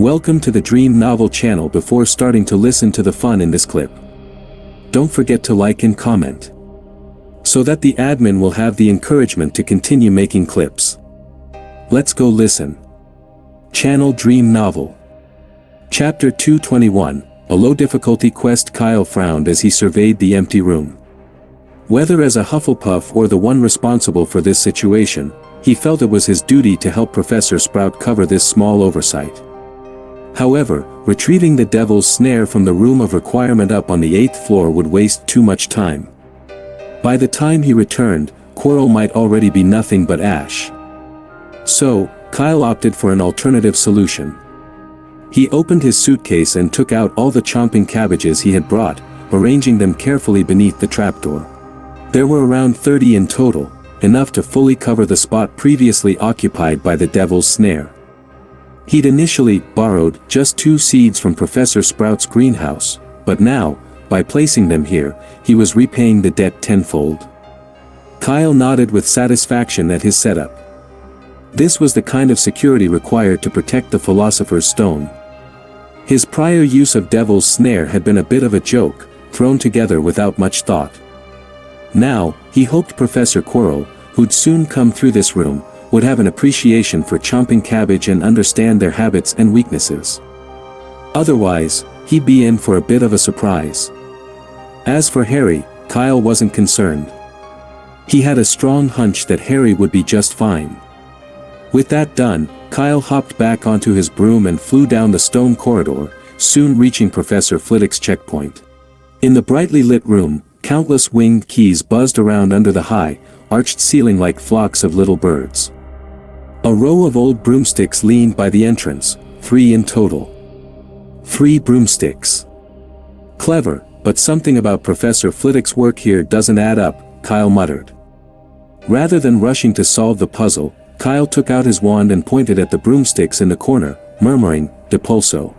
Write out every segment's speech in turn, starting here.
Welcome to the Dream Novel channel. Before starting to listen to the fun in this clip, don't forget to like and comment, so that the admin will have the encouragement to continue making clips. Let's go listen. Channel Dream Novel. Chapter 221, A Low Difficulty Quest. Kyle frowned as he surveyed the empty room. Whether as a Hufflepuff or the one responsible for this situation, he felt it was his duty to help Professor Sprout cover this small oversight. However, retrieving the devil's snare from the room of requirement up on the 8th floor would waste too much time. By the time he returned, Quirrell might already be nothing but ash. So, Kyle opted for an alternative solution. He opened his suitcase and took out all the chomping cabbages he had brought, arranging them carefully beneath the trapdoor. There were around 30 in total, enough to fully cover the spot previously occupied by the devil's snare. He'd initially borrowed just 2 seeds from Professor Sprout's greenhouse, but now, by placing them here, he was repaying the debt tenfold. Kyle nodded with satisfaction at his setup. This was the kind of security required to protect the Philosopher's Stone. His prior use of Devil's Snare had been a bit of a joke, thrown together without much thought. Now, he hoped Professor Quirrell, who'd soon come through this room, would have an appreciation for chomping cabbage and understand their habits and weaknesses. Otherwise, he'd be in for a bit of a surprise. As for Harry, Kyle wasn't concerned. He had a strong hunch that Harry would be just fine. With that done, Kyle hopped back onto his broom and flew down the stone corridor, soon reaching Professor Flitwick's checkpoint. In the brightly lit room, countless winged keys buzzed around under the high, arched ceiling like flocks of little birds. A row of old broomsticks leaned by the entrance, 3 in total. 3 broomsticks. Clever, but something about Professor Flitwick's work here doesn't add up, Kyle muttered. Rather than rushing to solve the puzzle, Kyle took out his wand and pointed at the broomsticks in the corner, murmuring, "Depulso."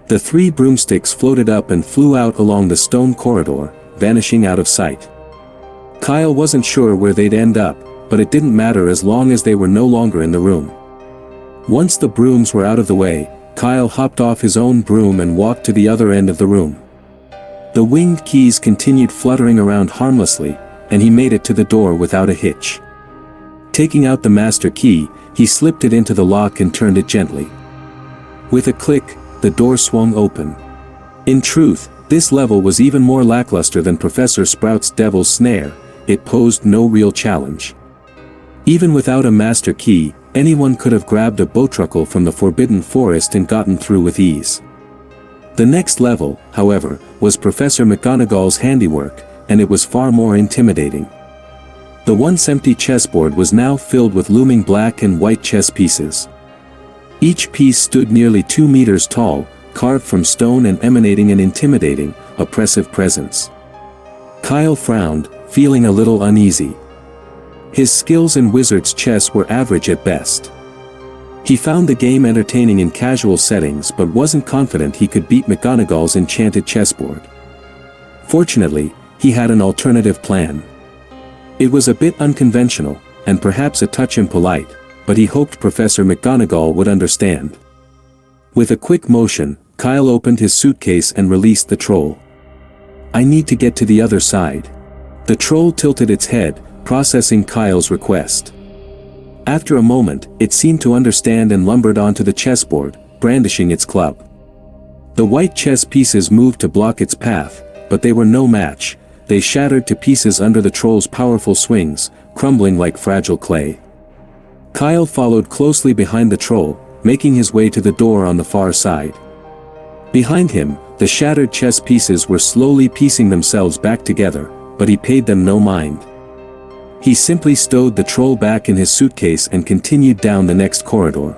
The 3 broomsticks floated up and flew out along the stone corridor, vanishing out of sight. Kyle wasn't sure where they'd end up, but it didn't matter as long as they were no longer in the room. Once the brooms were out of the way, Kyle hopped off his own broom and walked to the other end of the room. The winged keys continued fluttering around harmlessly, and he made it to the door without a hitch. Taking out the master key, he slipped it into the lock and turned it gently. With a click, the door swung open. In truth, this level was even more lackluster than Professor Sprout's Devil's Snare. It posed no real challenge. Even without a master key, anyone could have grabbed a bowtruckle from the Forbidden Forest and gotten through with ease. The next level, however, was Professor McGonagall's handiwork, and it was far more intimidating. The once empty chessboard was now filled with looming black and white chess pieces. Each piece stood nearly 2 meters tall, carved from stone and emanating an intimidating, oppressive presence. Kyle frowned, feeling a little uneasy. His skills in wizard's chess were average at best. He found the game entertaining in casual settings but wasn't confident he could beat McGonagall's enchanted chessboard. Fortunately, he had an alternative plan. It was a bit unconventional, and perhaps a touch impolite, but he hoped Professor McGonagall would understand. With a quick motion, Kyle opened his suitcase and released the troll. "I need to get to the other side." The troll tilted its head, processing Kyle's request. After a moment, it seemed to understand and lumbered onto the chessboard, brandishing its club. The white chess pieces moved to block its path, but they were no match. They shattered to pieces under the troll's powerful swings, crumbling like fragile clay. Kyle followed closely behind the troll, making his way to the door on the far side. Behind him, the shattered chess pieces were slowly piecing themselves back together, but he paid them no mind. He simply stowed the troll back in his suitcase and continued down the next corridor.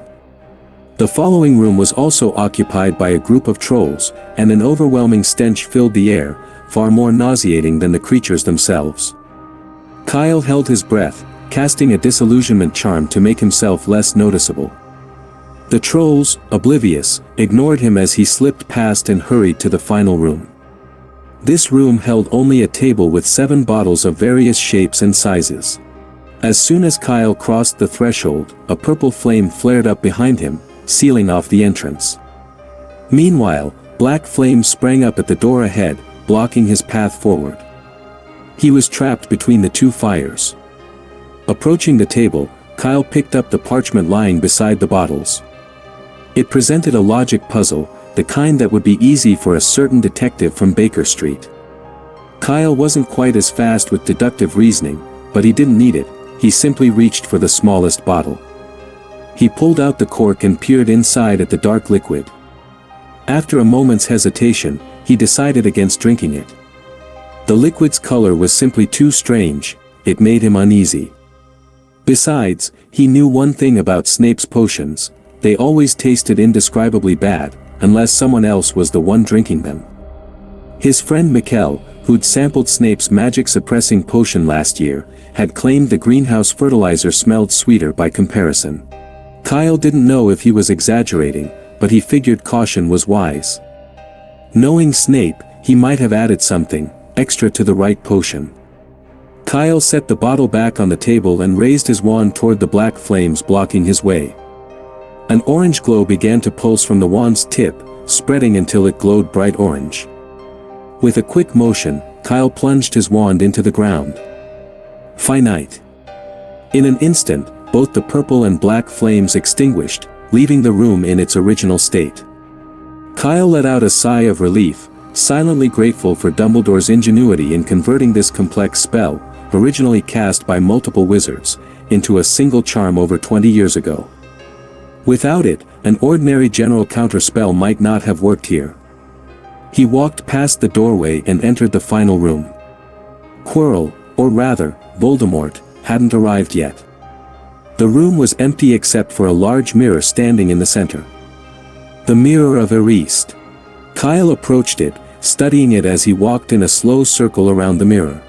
The following room was also occupied by a group of trolls, and an overwhelming stench filled the air, far more nauseating than the creatures themselves. Kyle held his breath, casting a disillusionment charm to make himself less noticeable. The trolls, oblivious, ignored him as he slipped past and hurried to the final room. This room held only a table with 7 bottles of various shapes and sizes. As soon as Kyle crossed the threshold, a purple flame flared up behind him, sealing off the entrance. Meanwhile, black flames sprang up at the door ahead, blocking his path forward. He was trapped between the two fires. Approaching the table, Kyle picked up the parchment lying beside the bottles. It presented a logic puzzle, the kind that would be easy for a certain detective from Baker Street. Kyle wasn't quite as fast with deductive reasoning, but he didn't need it, he simply reached for the smallest bottle. He pulled out the cork and peered inside at the dark liquid. After a moment's hesitation, he decided against drinking it. The liquid's color was simply too strange, it made him uneasy. Besides, he knew one thing about Snape's potions, they always tasted indescribably bad, unless someone else was the one drinking them. His friend Mikkel, who'd sampled Snape's magic-suppressing potion last year, had claimed the greenhouse fertilizer smelled sweeter by comparison. Kyle didn't know if he was exaggerating, but he figured caution was wise. Knowing Snape, he might have added something extra to the right potion. Kyle set the bottle back on the table and raised his wand toward the black flames blocking his way. An orange glow began to pulse from the wand's tip, spreading until it glowed bright orange. With a quick motion, Kyle plunged his wand into the ground. Finite. In an instant, both the purple and black flames extinguished, leaving the room in its original state. Kyle let out a sigh of relief, silently grateful for Dumbledore's ingenuity in converting this complex spell, originally cast by multiple wizards, into a single charm over 20 years ago. Without it, an ordinary general counterspell might not have worked here. He walked past the doorway and entered the final room. Quirrell, or rather, Voldemort, hadn't arrived yet. The room was empty except for a large mirror standing in the center. The Mirror of Erist. Kyle approached it, studying it as he walked in a slow circle around the mirror.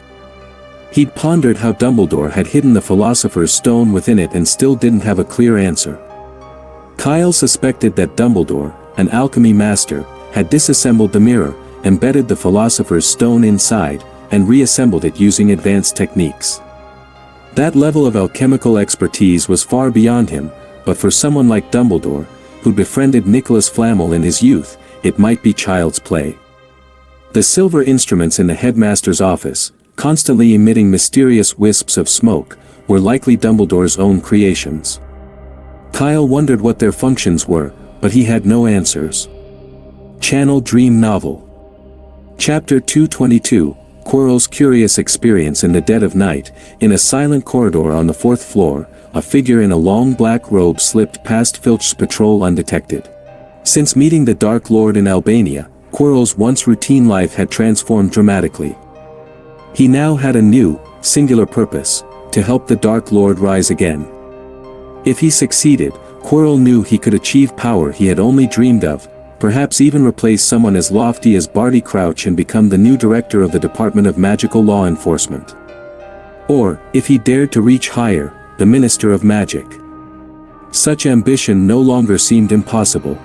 He'd pondered how Dumbledore had hidden the Philosopher's Stone within it and still didn't have a clear answer. Kyle suspected that Dumbledore, an alchemy master, had disassembled the mirror, embedded the Philosopher's Stone inside, and reassembled it using advanced techniques. That level of alchemical expertise was far beyond him, but for someone like Dumbledore, who befriended Nicholas Flamel in his youth, it might be child's play. The silver instruments in the headmaster's office, constantly emitting mysterious wisps of smoke, were likely Dumbledore's own creations. Kyle wondered what their functions were, but he had no answers. Channel Dream Novel. Chapter 222, Quirrell's Curious Experience in the Dead of Night. In a silent corridor on the 4th floor, a figure in a long black robe slipped past Filch's patrol undetected. Since meeting the Dark Lord in Albania, Quirrell's once routine life had transformed dramatically. He now had a new, singular purpose, to help the Dark Lord rise again. If he succeeded, Quirrell knew he could achieve power he had only dreamed of, perhaps even replace someone as lofty as Barty Crouch and become the new director of the Department of Magical Law Enforcement. Or, if he dared to reach higher, the Minister of Magic. Such ambition no longer seemed impossible.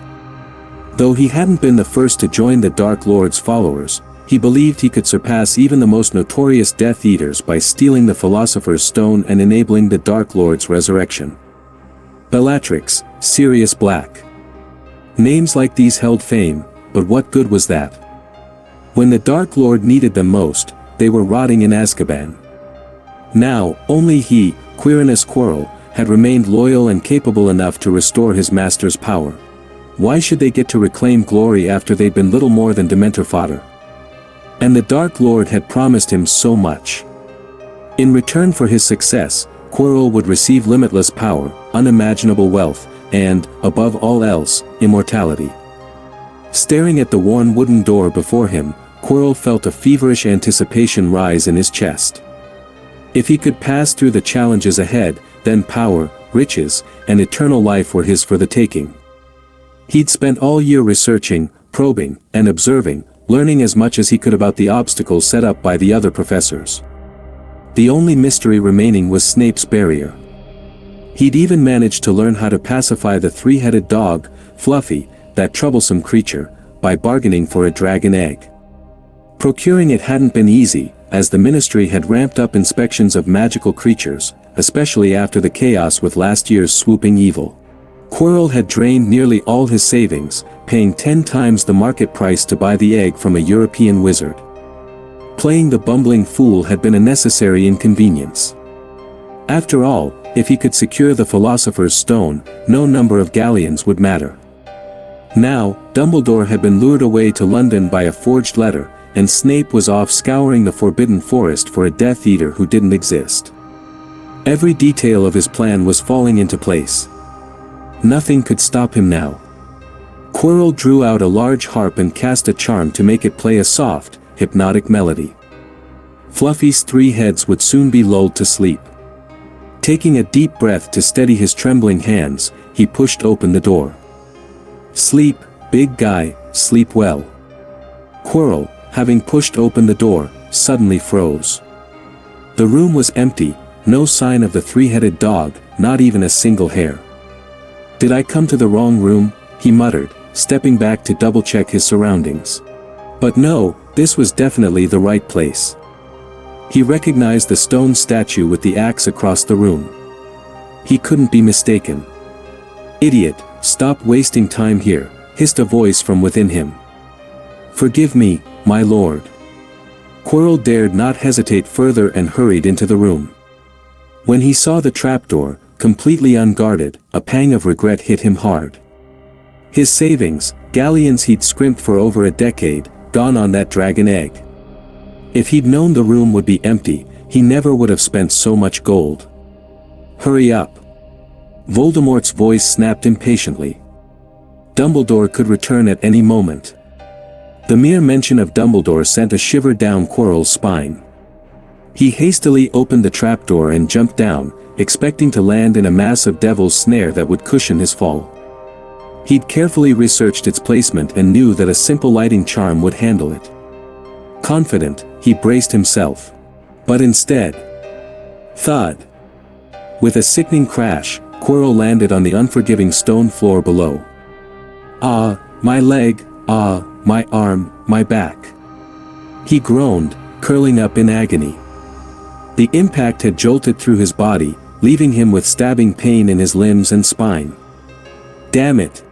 Though he hadn't been the first to join the Dark Lord's followers, he believed he could surpass even the most notorious Death Eaters by stealing the Philosopher's Stone and enabling the Dark Lord's resurrection. Bellatrix, Sirius Black. Names like these held fame, but what good was that? When the Dark Lord needed them most, they were rotting in Azkaban. Now, only he, Quirinus Quirrell, had remained loyal and capable enough to restore his master's power. Why should they get to reclaim glory after they'd been little more than Dementor fodder? And the Dark Lord had promised him so much. In return for his success, Quirrell would receive limitless power, unimaginable wealth, and, above all else, immortality. Staring at the worn wooden door before him, Quirrell felt a feverish anticipation rise in his chest. If he could pass through the challenges ahead, then power, riches, and eternal life were his for the taking. He'd spent all year researching, probing, and observing, learning as much as he could about the obstacles set up by the other professors. The only mystery remaining was Snape's barrier. He'd even managed to learn how to pacify the three-headed dog, Fluffy, that troublesome creature, by bargaining for a dragon egg. Procuring it hadn't been easy, as the Ministry had ramped up inspections of magical creatures, especially after the chaos with last year's swooping evil. Quirrell had drained nearly all his savings, paying 10 times the market price to buy the egg from a European wizard. Playing the bumbling fool had been a necessary inconvenience. After all, if he could secure the Philosopher's Stone, no number of galleons would matter. Now, Dumbledore had been lured away to London by a forged letter, and Snape was off scouring the Forbidden Forest for a Death Eater who didn't exist. Every detail of his plan was falling into place. Nothing could stop him now. Quirrell drew out a large harp and cast a charm to make it play a soft, hypnotic melody. Fluffy's 3 heads would soon be lulled to sleep. Taking a deep breath to steady his trembling hands, he pushed open the door. "Sleep, big guy, sleep well." Quirrell, having pushed open the door, suddenly froze. The room was empty, no sign of the 3-headed dog, not even a single hair. "Did I come to the wrong room?" he muttered, stepping back to double-check his surroundings. But no, this was definitely the right place. He recognized the stone statue with the axe across the room. He couldn't be mistaken. "Idiot, stop wasting time here," hissed a voice from within him. "Forgive me, my lord." Quirrell dared not hesitate further and hurried into the room. When he saw the trapdoor, completely unguarded, a pang of regret hit him hard. His savings, galleons he'd scrimped for over a decade, gone on that dragon egg. If he'd known the room would be empty, he never would have spent so much gold. "Hurry up." Voldemort's voice snapped impatiently. Dumbledore could return at any moment. The mere mention of Dumbledore sent a shiver down Quirrell's spine. He hastily opened the trapdoor and jumped down, expecting to land in a massive devil's snare that would cushion his fall. He'd carefully researched its placement and knew that a simple lighting charm would handle it. Confident, he braced himself. But instead... thud! With a sickening crash, Quirrell landed on the unforgiving stone floor below. "Ah, my leg, ah, my arm, my back." He groaned, curling up in agony. The impact had jolted through his body, leaving him with stabbing pain in his limbs and spine. "Damn it!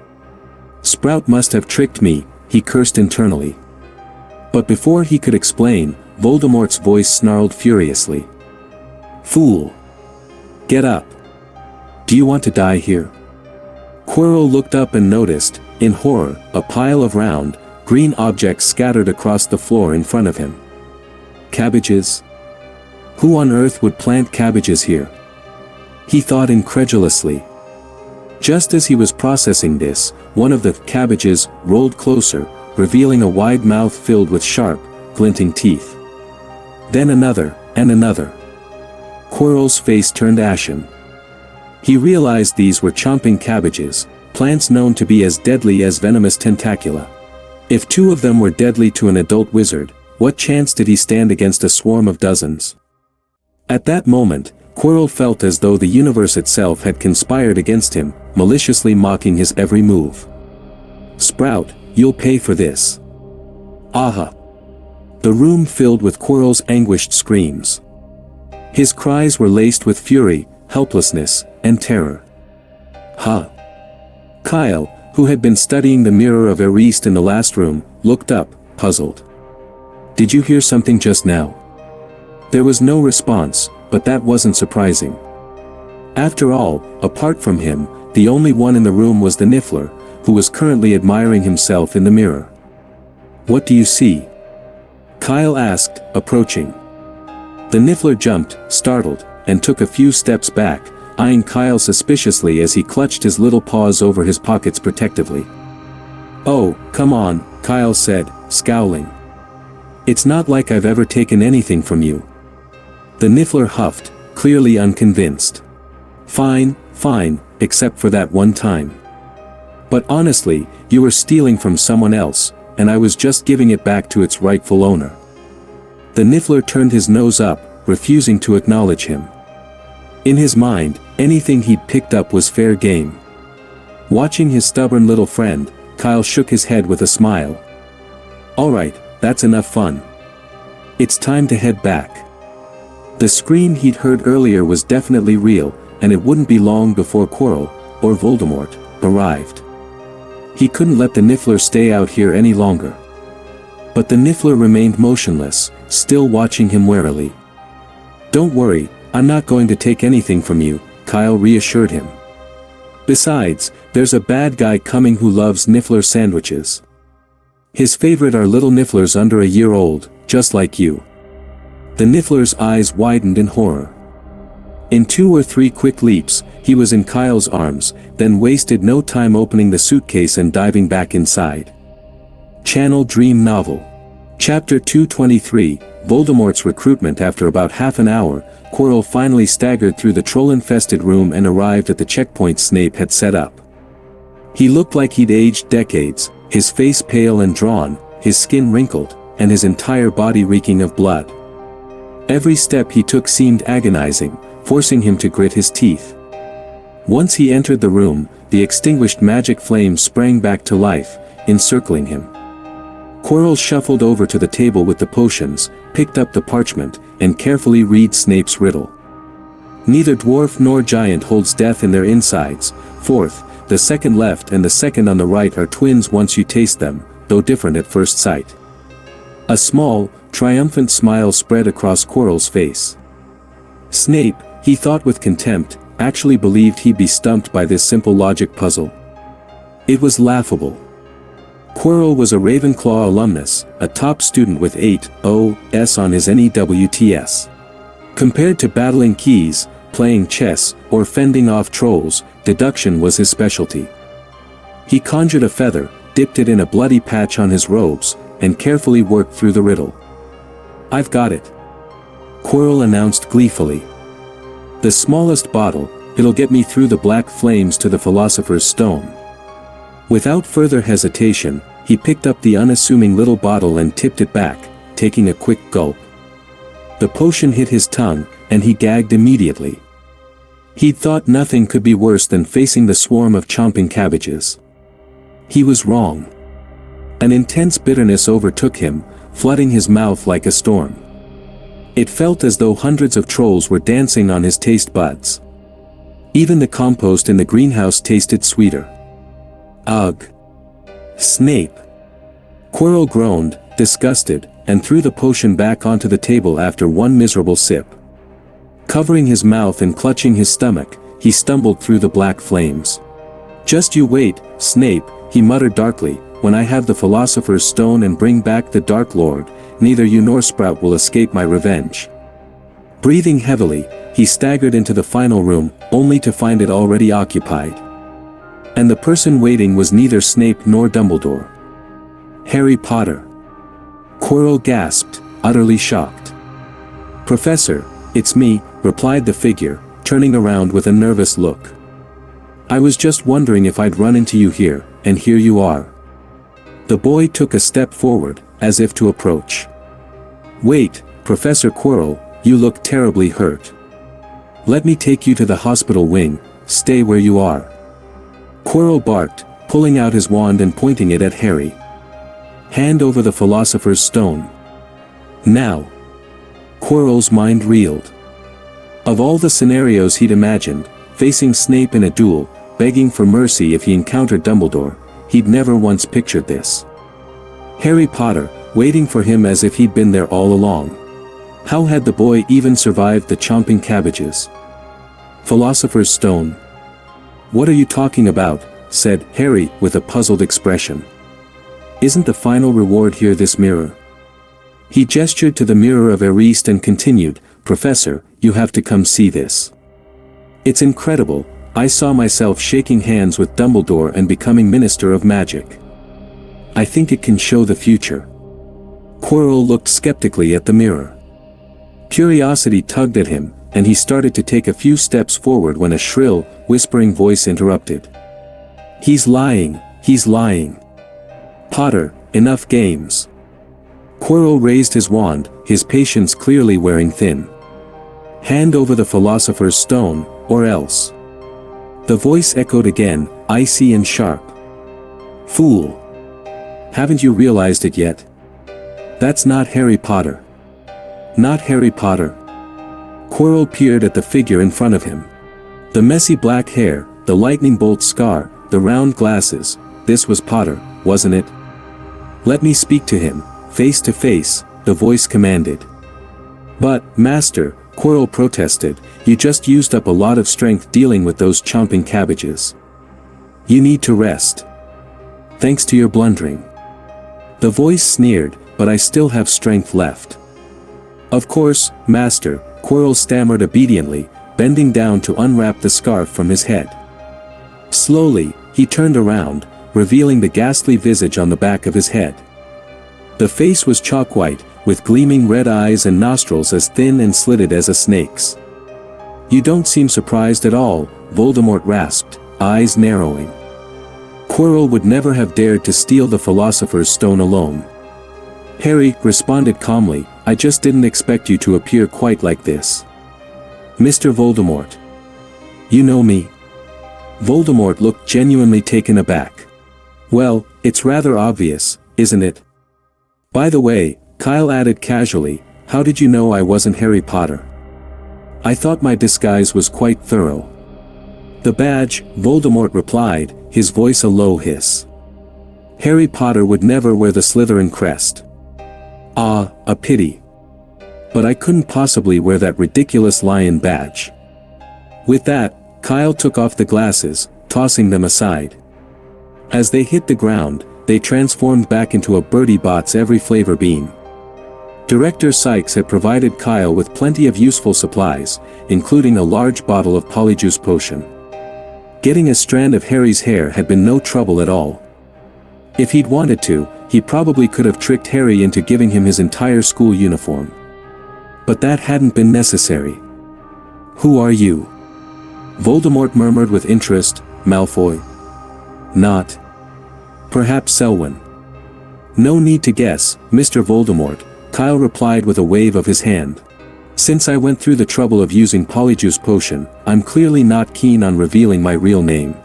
Sprout must have tricked me," he cursed internally. But before he could explain, Voldemort's voice snarled furiously. "Fool! Get up! Do you want to die here?" Quirrell looked up and noticed, in horror, a pile of round, green objects scattered across the floor in front of him. Cabbages? Who on earth would plant cabbages here? He thought incredulously. Just as he was processing this, one of the cabbages rolled closer, revealing a wide mouth filled with sharp, glinting teeth. Then another, and another. Quirrell's face turned ashen. He realized these were chomping cabbages, plants known to be as deadly as venomous tentacula. If 2 of them were deadly to an adult wizard, what chance did he stand against a swarm of dozens? At that moment, Quirrell felt as though the universe itself had conspired against him, maliciously mocking his every move. "Sprout, you'll pay for this." "Aha!" The room filled with Quirrell's anguished screams. His cries were laced with fury, helplessness, and terror. "Huh?" Kyle, who had been studying the mirror of Eriste in the last room, looked up, puzzled. "Did you hear something just now?" There was no response, but that wasn't surprising. After all, apart from him, the only one in the room was the Niffler, who was currently admiring himself in the mirror. "What do you see?" Kyle asked, approaching. The Niffler jumped, startled, and took a few steps back, eyeing Kyle suspiciously as he clutched his little paws over his pockets protectively. "Oh, come on," Kyle said, scowling. "It's not like I've ever taken anything from you." The Niffler huffed, clearly unconvinced. Fine, except for that one time. But honestly, you were stealing from someone else, and I was just giving it back to its rightful owner." The Niffler turned his nose up, refusing to acknowledge him. In his mind, anything he'd picked up was fair game. Watching his stubborn little friend, Kyle shook his head with a smile. "All right, that's enough fun. It's time to head back." The scream he'd heard earlier was definitely real, and it wouldn't be long before Quirrell, or Voldemort, arrived. He couldn't let the Niffler stay out here any longer. But the Niffler remained motionless, still watching him warily. "Don't worry, I'm not going to take anything from you," Kyle reassured him. "Besides, there's a bad guy coming who loves Niffler sandwiches. His favorite are little Nifflers under a year old, just like you." The Niffler's eyes widened in horror. In 2 or 3 quick leaps, he was in Kyle's arms, then wasted no time opening the suitcase and diving back inside. Channel Dream Novel. Chapter 223, Voldemort's Recruitment. After about half an hour, Quirrell finally staggered through the troll-infested room and arrived at the checkpoint Snape had set up. He looked like he'd aged decades, his face pale and drawn, his skin wrinkled, and his entire body reeking of blood. Every step he took seemed agonizing, forcing him to grit his teeth. Once he entered the room, the extinguished magic flame sprang back to life, encircling him. Quirrell shuffled over to the table with the potions, picked up the parchment, and carefully read Snape's riddle. "Neither dwarf nor giant holds death in their insides. Fourth, the second left and the second on the right are twins once you taste them, though different at first sight." A small, triumphant smile spread across Quirrell's face. Snape, he thought with contempt, actually believed he'd be stumped by this simple logic puzzle. It was laughable. Quirrell was a Ravenclaw alumnus, a top student with 8.0s on his NEWTS. Compared to battling keys, playing chess, or fending off trolls, deduction was his specialty. He conjured a feather, dipped it in a bloody patch on his robes, and carefully worked through the riddle. "I've got it," Quirrell announced gleefully. "The smallest bottle, it'll get me through the black flames to the Philosopher's Stone." Without further hesitation, he picked up the unassuming little bottle and tipped it back, taking a quick gulp. The potion hit his tongue, and he gagged immediately. He'd thought nothing could be worse than facing the swarm of chomping cabbages. He was wrong. An intense bitterness overtook him, flooding his mouth like a storm. It felt as though hundreds of trolls were dancing on his taste buds. Even the compost in the greenhouse tasted sweeter. "Ugh! Snape!" Quirrell groaned, disgusted, and threw the potion back onto the table after one miserable sip. Covering his mouth and clutching his stomach, he stumbled through the black flames. "Just you wait, Snape," he muttered darkly, "when I have the Philosopher's Stone and bring back the Dark Lord, neither you nor Sprout will escape my revenge." Breathing heavily, he staggered into the final room, only to find it already occupied. And the person waiting was neither Snape nor Dumbledore. Harry Potter. Quirrell gasped, utterly shocked. "Professor, it's me," replied the figure, turning around with a nervous look. "I was just wondering if I'd run into you here, and here you are." The boy took a step forward, as if to approach. "Wait, Professor Quirrell, you look terribly hurt. Let me take you to the hospital wing, stay where you are." Quirrell barked, pulling out his wand and pointing it at Harry. "Hand over the Philosopher's Stone. Now." Quirrell's mind reeled. Of all the scenarios he'd imagined, facing Snape in a duel, begging for mercy if he encountered Dumbledore, he'd never once pictured this. Harry Potter, waiting for him as if he'd been there all along. How had the boy even survived the chomping cabbages? Philosopher's Stone. "What are you talking about?" said Harry with a puzzled expression. "Isn't the final reward here this mirror?" He gestured to the mirror of Eriste and continued, "Professor, you have to come see this. It's incredible, I saw myself shaking hands with Dumbledore and becoming Minister of Magic. I think it can show the future." Quirrell looked skeptically at the mirror. Curiosity tugged at him, and he started to take a few steps forward when a shrill, whispering voice interrupted. He's lying. Potter, enough games." Quirrell raised his wand, his patience clearly wearing thin. "Hand over the Philosopher's Stone, or else." The voice echoed again, icy and sharp. "Fool! Haven't you realized it yet? That's not Harry Potter. Not Harry Potter." Quirrell peered at the figure in front of him. The messy black hair, the lightning bolt scar, the round glasses. This was Potter, wasn't it? Let me speak to him, face to face, the voice commanded. But, Master, Quirrell protested, you just used up a lot of strength dealing with those chomping cabbages. You need to rest. Thanks to your blundering. The voice sneered, but I still have strength left. Of course, Master, Quirrell stammered obediently, bending down to unwrap the scarf from his head. Slowly, he turned around, revealing the ghastly visage on the back of his head. The face was chalk white, with gleaming red eyes and nostrils as thin and slitted as a snake's. You don't seem surprised at all, Voldemort rasped, eyes narrowing. Quirrell would never have dared to steal the Philosopher's Stone alone. Harry responded calmly, I just didn't expect you to appear quite like this. Mr. Voldemort. You know me? Voldemort looked genuinely taken aback. Well, it's rather obvious, isn't it? By the way, Kyle added casually, how did you know I wasn't Harry Potter? I thought my disguise was quite thorough. The badge, Voldemort replied, his voice a low hiss. Harry Potter would never wear the Slytherin crest. Ah, a pity. But I couldn't possibly wear that ridiculous lion badge. With that, Kyle took off the glasses, tossing them aside. As they hit the ground, they transformed back into a Bertie Bott's every flavor bean. Director Sykes had provided Kyle with plenty of useful supplies, including a large bottle of Polyjuice potion. Getting a strand of Harry's hair had been no trouble at all. If he'd wanted to, he probably could have tricked Harry into giving him his entire school uniform. But that hadn't been necessary. Who are you? Voldemort murmured with interest, Malfoy. Not. Perhaps Selwyn. No need to guess, Mr. Voldemort, Kyle replied with a wave of his hand. Since I went through the trouble of using Polyjuice potion, I'm clearly not keen on revealing my real name.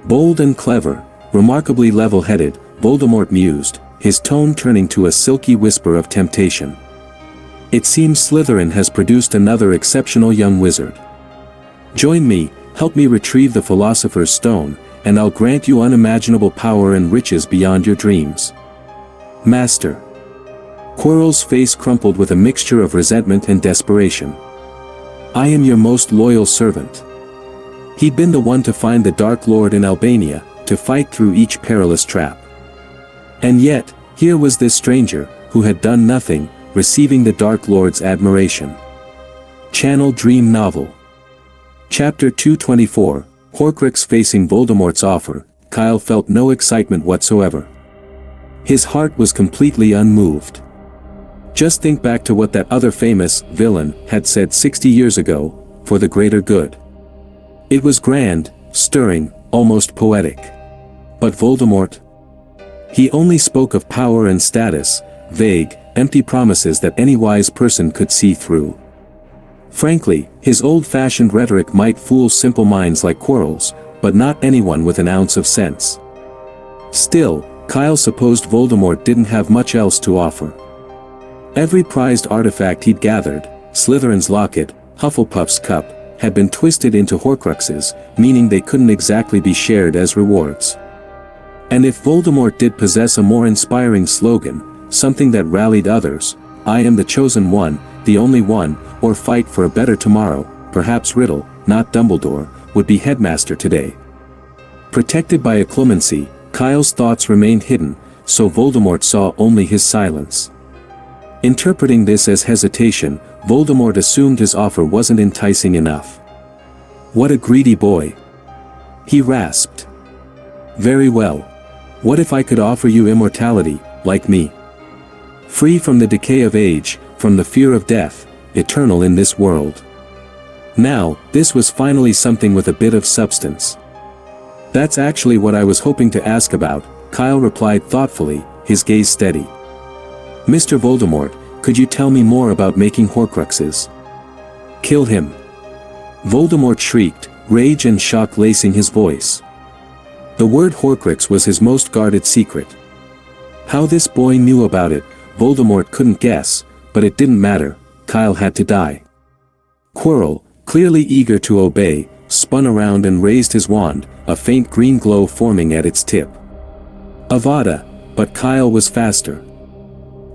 Bold and clever, remarkably level-headed, Voldemort mused, his tone turning to a silky whisper of temptation. It seems Slytherin has produced another exceptional young wizard. Join me, help me retrieve the Philosopher's Stone, and I'll grant you unimaginable power and riches beyond your dreams. Master. Quirrell's face crumpled with a mixture of resentment and desperation. I am your most loyal servant. He'd been the one to find the Dark Lord in Albania, to fight through each perilous trap. And yet, here was this stranger, who had done nothing, receiving the Dark Lord's admiration. Channel Dream Novel. Chapter 224, Horcrux facing Voldemort's offer. Kyle felt no excitement whatsoever. His heart was completely unmoved. Just think back to what that other famous villain had said 60 years ago, for the greater good. It was grand, stirring, almost poetic. But Voldemort? He only spoke of power and status, vague, empty promises that any wise person could see through. Frankly, his old-fashioned rhetoric might fool simple minds like Quirrell's, but not anyone with an ounce of sense. Still, Kyle supposed Voldemort didn't have much else to offer. Every prized artifact he'd gathered, Slytherin's locket, Hufflepuff's cup, had been twisted into Horcruxes, meaning they couldn't exactly be shared as rewards. And if Voldemort did possess a more inspiring slogan, something that rallied others, I am the chosen one, the only one, or fight for a better tomorrow, perhaps Riddle, not Dumbledore, would be headmaster today. Protected by a clemency, Kyle's thoughts remained hidden, so Voldemort saw only his silence. Interpreting this as hesitation, Voldemort assumed his offer wasn't enticing enough. What a greedy boy. He rasped. Very well. What if I could offer you immortality, like me? Free from the decay of age, from the fear of death, eternal in this world. Now, this was finally something with a bit of substance. That's actually what I was hoping to ask about, Kyle replied thoughtfully, his gaze steady. Mr. Voldemort, could you tell me more about making Horcruxes? Kill him. Voldemort shrieked, rage and shock lacing his voice. The word Horcrux was his most guarded secret. How this boy knew about it, Voldemort couldn't guess, but it didn't matter, Kyle had to die. Quirrell, clearly eager to obey, spun around and raised his wand, a faint green glow forming at its tip. Avada, but Kyle was faster.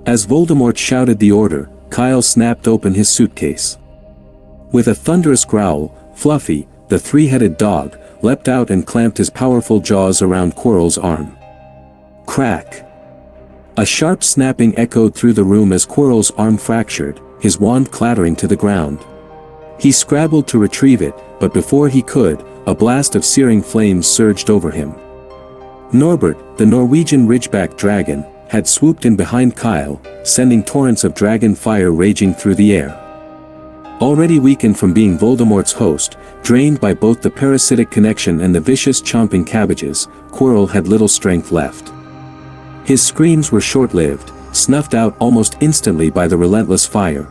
As Voldemort shouted the order, Kyle snapped open his suitcase. With a thunderous growl, Fluffy, the three-headed dog, leapt out and clamped his powerful jaws around Quirrell's arm. Crack! A sharp snapping echoed through the room as Quirrell's arm fractured, his wand clattering to the ground. He scrabbled to retrieve it, but before he could, a blast of searing flames surged over him. Norbert, the Norwegian Ridgeback dragon, had swooped in behind Kyle, sending torrents of dragon fire raging through the air. Already weakened from being Voldemort's host, drained by both the parasitic connection and the vicious chomping cabbages, Quirrell had little strength left. His screams were short-lived, snuffed out almost instantly by the relentless fire.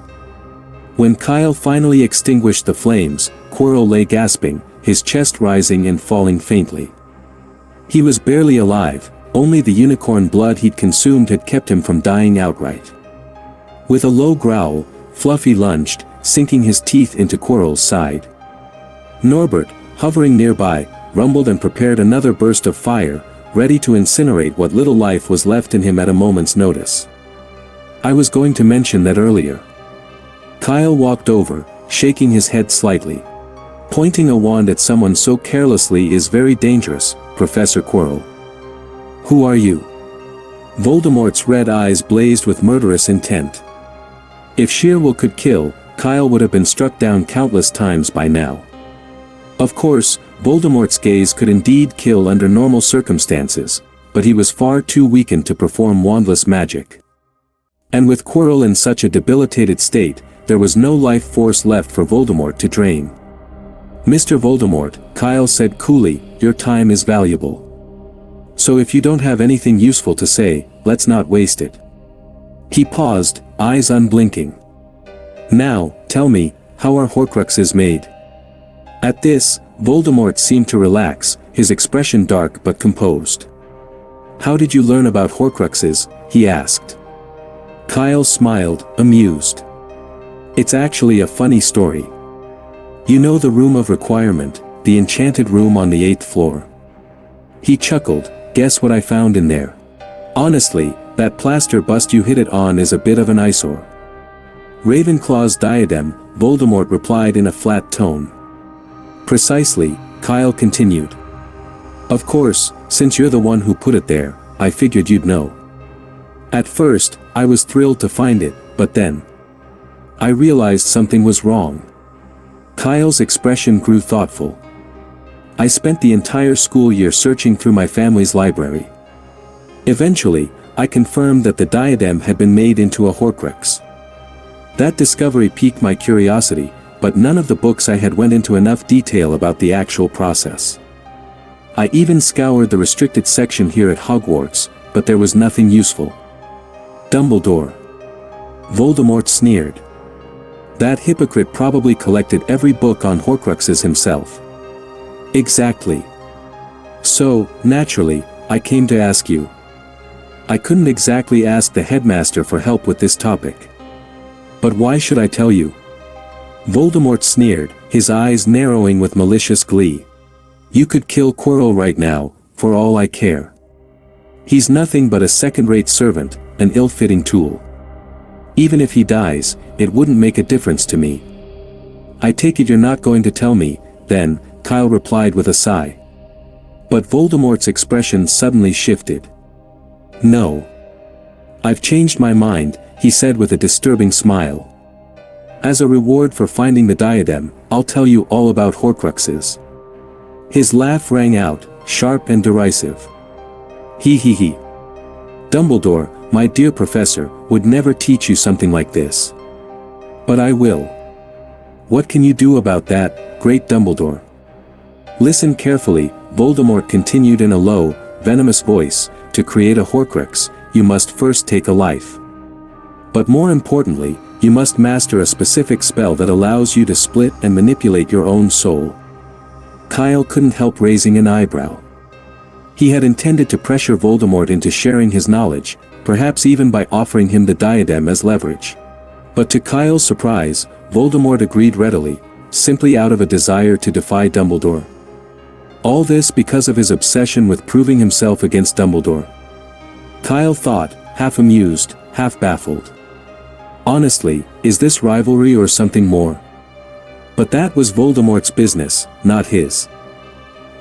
When Kyle finally extinguished the flames, Quirrell lay gasping, his chest rising and falling faintly. He was barely alive, only the unicorn blood he'd consumed had kept him from dying outright. With a low growl, Fluffy lunged, sinking his teeth into Quirrell's side. Norbert, hovering nearby, rumbled and prepared another burst of fire, ready to incinerate what little life was left in him at a moment's notice. I was going to mention that earlier. Kyle walked over, shaking his head slightly. Pointing a wand at someone so carelessly is very dangerous, Professor Quirrell. Who are you? Voldemort's red eyes blazed with murderous intent. If sheer will could kill, Kyle would have been struck down countless times by now. Of course, Voldemort's gaze could indeed kill under normal circumstances, but he was far too weakened to perform wandless magic. And with Quirrell in such a debilitated state, there was no life force left for Voldemort to drain. Mr. Voldemort, Kyle said coolly, your time is valuable. So if you don't have anything useful to say, let's not waste it. He paused, eyes unblinking. Now, tell me, how are Horcruxes made? At this, Voldemort seemed to relax, his expression dark but composed. How did you learn about Horcruxes? He asked. Kyle smiled, amused. It's actually a funny story. You know the Room of Requirement, the enchanted room on the 8th floor. He chuckled, guess what I found in there? Honestly, that plaster bust you hit it on is a bit of an eyesore. Ravenclaw's diadem, Voldemort replied in a flat tone. Precisely, Kyle continued. Of course, since you're the one who put it there, I figured you'd know. At first, I was thrilled to find it, but then I realized something was wrong. Kyle's expression grew thoughtful. I spent the entire school year searching through my family's library. Eventually, I confirmed that the diadem had been made into a Horcrux. That discovery piqued my curiosity, but none of the books I had went into enough detail about the actual process. I even scoured the restricted section here at Hogwarts, but there was nothing useful. Dumbledore. Voldemort sneered. That hypocrite probably collected every book on Horcruxes himself. Exactly. So, naturally, I came to ask you. I couldn't exactly ask the headmaster for help with this topic. But why should I tell you? Voldemort sneered, his eyes narrowing with malicious glee. You could kill Quirrell right now, for all I care. He's nothing but a second-rate servant, an ill-fitting tool. Even if he dies, it wouldn't make a difference to me. I take it you're not going to tell me, then, Kyle replied with a sigh. But Voldemort's expression suddenly shifted. No. I've changed my mind, he said with a disturbing smile. As a reward for finding the diadem, I'll tell you all about Horcruxes. His laugh rang out, sharp and derisive. He. Dumbledore, my dear professor, would never teach you something like this. But I will. What can you do about that, great Dumbledore? Listen carefully, Voldemort continued in a low, venomous voice, to create a Horcrux, you must first take a life. But more importantly, you must master a specific spell that allows you to split and manipulate your own soul. Kyle couldn't help raising an eyebrow. He had intended to pressure Voldemort into sharing his knowledge, perhaps even by offering him the diadem as leverage. But to Kyle's surprise, Voldemort agreed readily, simply out of a desire to defy Dumbledore? All this because of his obsession with proving himself against Dumbledore. Kyle thought, half amused, half baffled. Honestly, is this rivalry or something more? But that was Voldemort's business, not his.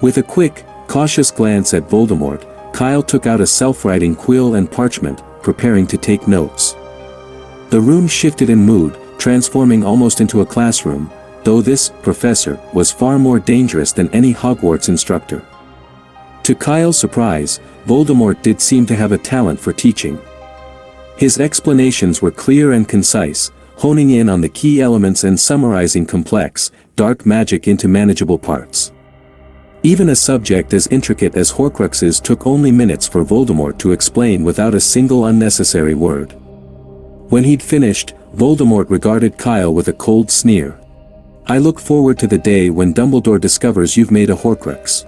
With a quick, cautious glance at Voldemort, Kyle took out a self-writing quill and parchment, preparing to take notes. The room shifted in mood, transforming almost into a classroom, though this professor was far more dangerous than any Hogwarts instructor. To Kyle's surprise, Voldemort did seem to have a talent for teaching. His explanations were clear and concise, honing in on the key elements and summarizing complex, dark magic into manageable parts. Even a subject as intricate as Horcruxes took only minutes for Voldemort to explain without a single unnecessary word. When he'd finished, Voldemort regarded Kyle with a cold sneer. "I look forward to the day when Dumbledore discovers you've made a Horcrux."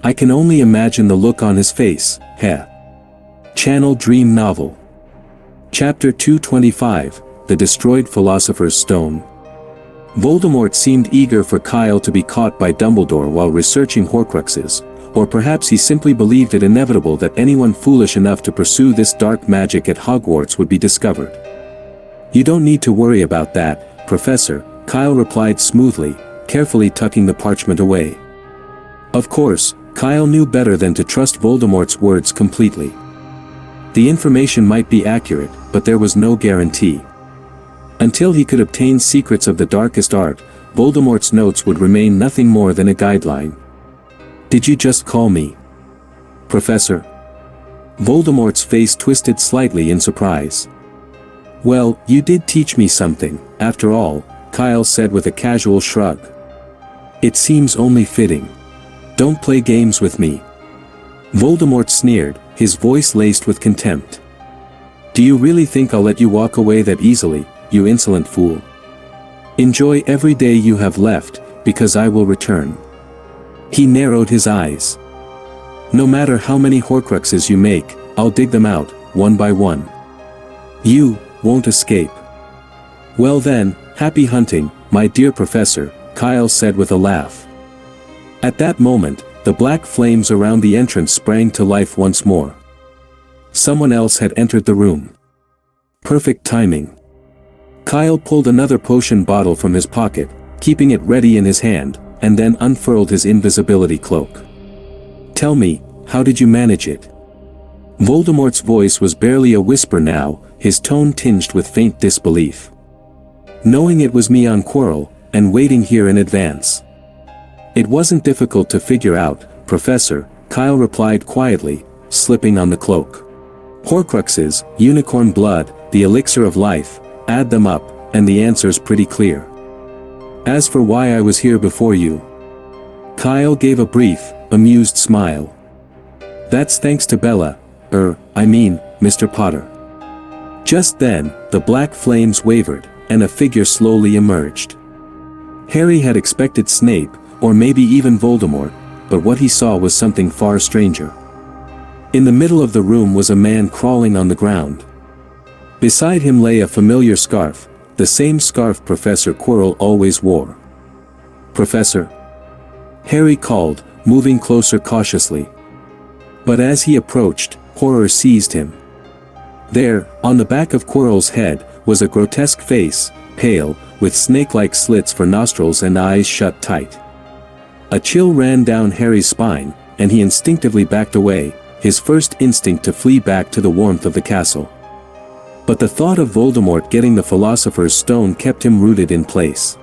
I can only imagine the look on his face. Heh. Channel Dream Novel. Chapter 225, The Destroyed Philosopher's Stone. Voldemort seemed eager for Kyle to be caught by Dumbledore while researching Horcruxes, or perhaps he simply believed it inevitable that anyone foolish enough to pursue this dark magic at Hogwarts would be discovered. "You don't need to worry about that, Professor," Kyle replied smoothly, carefully tucking the parchment away. Of course, Kyle knew better than to trust Voldemort's words completely. The information might be accurate, but there was no guarantee. Until he could obtain secrets of the darkest art, Voldemort's notes would remain nothing more than a guideline. "Did you just call me Professor?" Voldemort's face twisted slightly in surprise. "Well, you did teach me something, after all," Kyle said with a casual shrug. "It seems only fitting. Don't play games with me." Voldemort sneered, his voice laced with contempt. "Do you really think I'll let you walk away that easily, you insolent fool? Enjoy every day you have left, because I will return." He narrowed his eyes. "No matter how many Horcruxes you make, I'll dig them out, one by one. You won't escape." "Well then, happy hunting, my dear Professor," Kyle said with a laugh. At that moment, the black flames around the entrance sprang to life once more. Someone else had entered the room. Perfect timing. Kyle pulled another potion bottle from his pocket, keeping it ready in his hand, and then unfurled his invisibility cloak. "Tell me, how did you manage it?" Voldemort's voice was barely a whisper now, his tone tinged with faint disbelief. "Knowing it was me on Quirrell, and waiting here in advance. It wasn't difficult to figure out, Professor," Kyle replied quietly, slipping on the cloak. "Horcruxes, unicorn blood, the elixir of life, add them up, and the answer's pretty clear. As for why I was here before you..." Kyle gave a brief, amused smile. "That's thanks to Bella, Mr. Potter." Just then, the black flames wavered, and a figure slowly emerged. Harry had expected Snape, or maybe even Voldemort, but what he saw was something far stranger. In the middle of the room was a man crawling on the ground. Beside him lay a familiar scarf, the same scarf Professor Quirrell always wore. "Professor?" Harry called, moving closer cautiously. But as he approached, horror seized him. There, on the back of Quirrell's head, was a grotesque face, pale, with snake-like slits for nostrils and eyes shut tight. A chill ran down Harry's spine, and he instinctively backed away, his first instinct to flee back to the warmth of the castle. But the thought of Voldemort getting the Philosopher's Stone kept him rooted in place.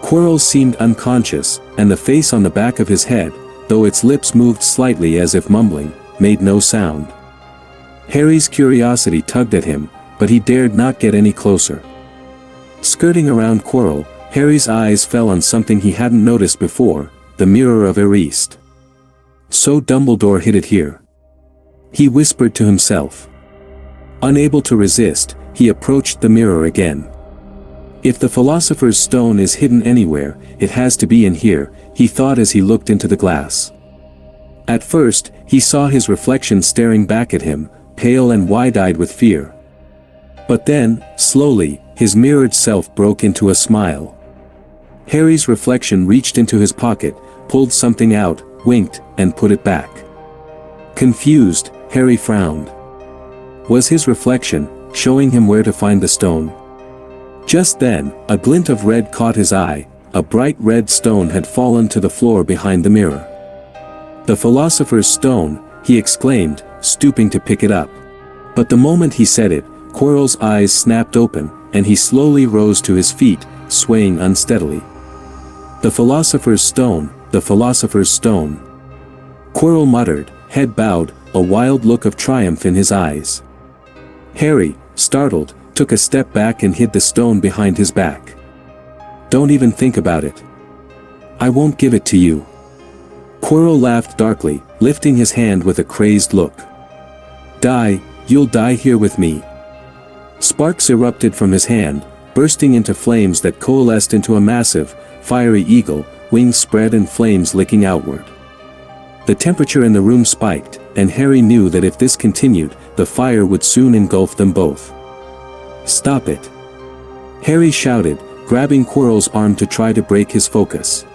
Quirrell seemed unconscious, and the face on the back of his head, though its lips moved slightly as if mumbling, made no sound. Harry's curiosity tugged at him, but he dared not get any closer. Skirting around Quirrell, Harry's eyes fell on something he hadn't noticed before, the mirror of Eriste. So Dumbledore hid it here. He whispered to himself. Unable to resist, he approached the mirror again. If the Philosopher's Stone is hidden anywhere, it has to be in here, he thought as he looked into the glass. At first, he saw his reflection staring back at him, pale and wide-eyed with fear. But then, slowly, his mirrored self broke into a smile. Harry's reflection reached into his pocket, pulled something out, winked, and put it back. Confused, Harry frowned. Was his reflection showing him where to find the stone? Just then, a glint of red caught his eye. A bright red stone had fallen to the floor behind the mirror. "The Philosopher's Stone," he exclaimed, stooping to pick it up. But the moment he said it, Quirrell's eyes snapped open, and he slowly rose to his feet, swaying unsteadily. "The Philosopher's Stone, the Philosopher's Stone." Quirrell muttered, head bowed, a wild look of triumph in his eyes. Harry, startled, took a step back and hid the stone behind his back. "Don't even think about it. I won't give it to you." Quirrell laughed darkly, lifting his hand with a crazed look. "Die, you'll die here with me." Sparks erupted from his hand, bursting into flames that coalesced into a massive, fiery eagle, wings spread and flames licking outward. The temperature in the room spiked, and Harry knew that if this continued, the fire would soon engulf them both. "Stop it!" Harry shouted, grabbing Quirrell's arm to try to break his focus.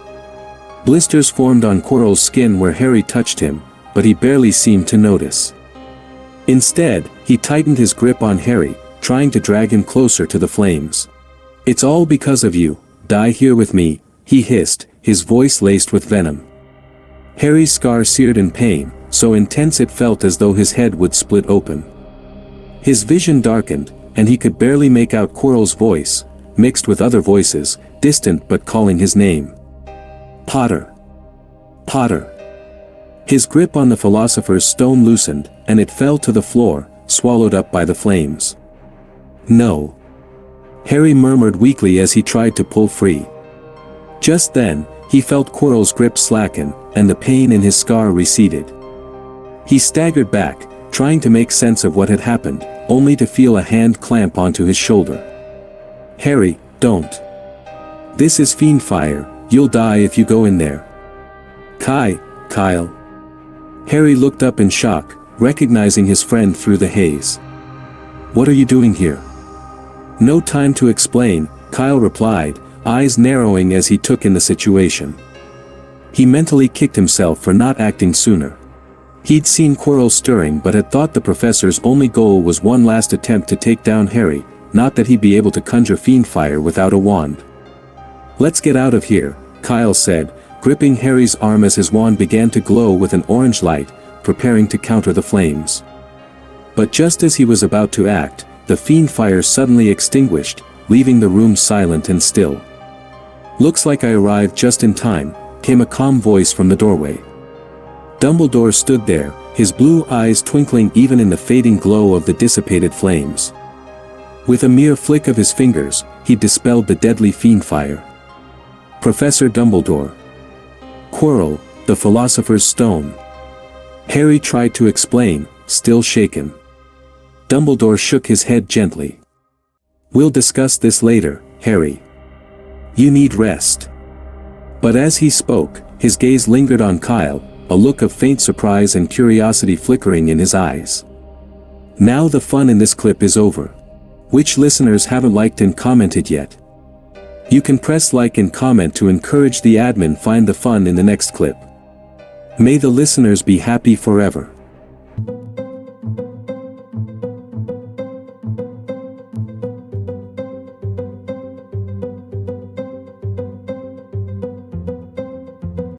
Blisters formed on Quirrell's skin where Harry touched him, but he barely seemed to notice. Instead, he tightened his grip on Harry, trying to drag him closer to the flames. "It's all because of you, die here with me," he hissed, his voice laced with venom. Harry's scar seared in pain, so intense it felt as though his head would split open. His vision darkened, and he could barely make out Quirrell's voice, mixed with other voices, distant but calling his name. "Potter! Potter!" His grip on the Philosopher's Stone loosened, and it fell to the floor, swallowed up by the flames. "No!" Harry murmured weakly as he tried to pull free. Just then, he felt Quirrell's grip slacken, and the pain in his scar receded. He staggered back, trying to make sense of what had happened, only to feel a hand clamp onto his shoulder. "Harry, don't. This is fiend fire, you'll die if you go in there." Kyle. Harry looked up in shock, recognizing his friend through the haze. "What are you doing here?" "No time to explain," Kyle replied, eyes narrowing as he took in the situation. He mentally kicked himself for not acting sooner. He'd seen Quirrell stirring but had thought the professor's only goal was one last attempt to take down Harry, not that he'd be able to conjure fiend fire without a wand. "Let's get out of here," Kyle said, gripping Harry's arm as his wand began to glow with an orange light, preparing to counter the flames. But just as he was about to act, the fiend fire suddenly extinguished, leaving the room silent and still. "Looks like I arrived just in time," came a calm voice from the doorway. Dumbledore stood there, his blue eyes twinkling even in the fading glow of the dissipated flames. With a mere flick of his fingers, he dispelled the deadly fiend fire. "Professor Dumbledore." "Quirrell, the Philosopher's Stone." Harry tried to explain, still shaken. Dumbledore shook his head gently. "We'll discuss this later, Harry. You need rest." But as he spoke, his gaze lingered on Kyle, a look of faint surprise and curiosity flickering in his eyes. Now the fun in this clip is over. Which listeners haven't liked and commented yet? You can press like and comment to encourage the admin find the fun in the next clip. May the listeners be happy forever.